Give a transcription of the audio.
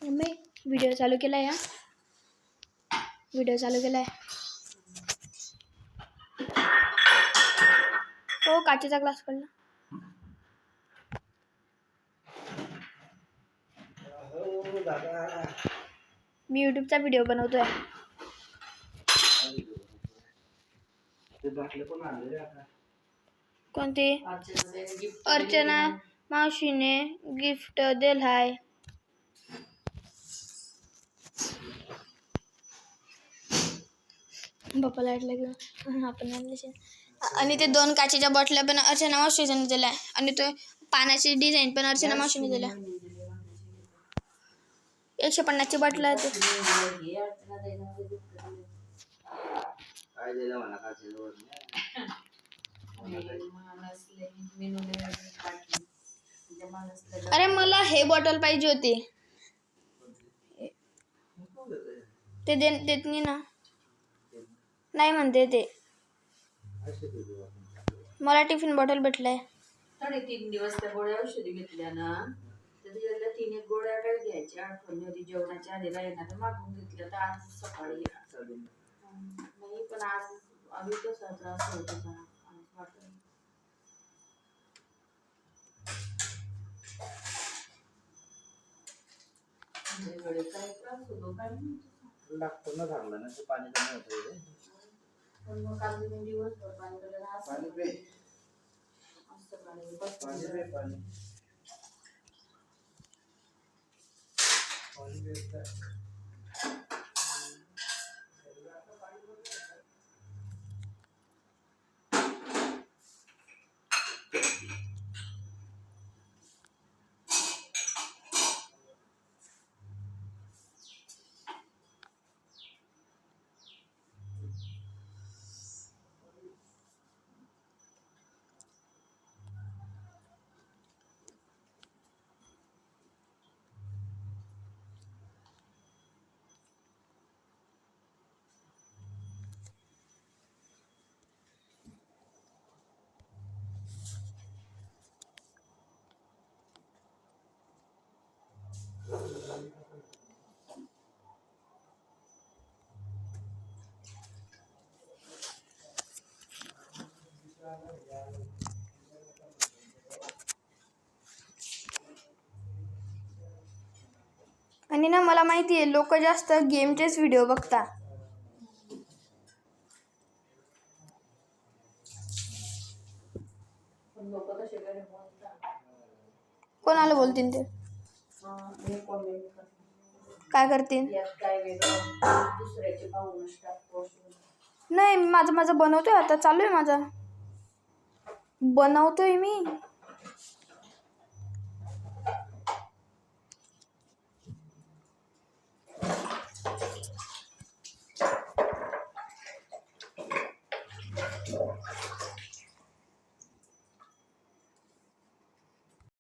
Mummy video चालू केलाय. Video चालू केलाय. हो काचेचा ग्लास पडला. मी यूट्यूबचा व्हिडिओ बनवतोय. कोणते? अर्चना मावशीने गिफ्ट दिलाय. बाप्पा लाईटला घेऊन आपण आणि ते 2 काचेच्या बॉटल्या पण अर्चना मावशीने दिल्या आणि तो पाण्याची डिझाईन पण अर्चना मावशीने दिल्या. 150ची बॉटल आहे. अरे मला हे बॉटल पाहिजे होती. ते देत ना. नाही म्हणते ते. मला टिफिन बॉटल भेटलाय. 3 दिवस त्या गोळ्या औषधी घेतल्या ना, त्याच्या 3 गोळ्या काय घ्यायच्या आठवणी होती. जेवणाच्या आधी राहिना मागून घेतल्या तर आज सकाळी नाही, पण आज आम्ही तसा त्रास होत होता. काय त्रास होतो काय लागतो ना, चांगला ना पाणी कमी होतं. पण मग काल दिवसभर पाणी पाणी आणि ना मला माहिती आहे लोक जास्त गेमचेच व्हिडिओ बघतात. कोणाला बोलतील ते? काय करतील? नाही, माझं बनवतोय. आता चालू आहे माझा. बनवतोय मी.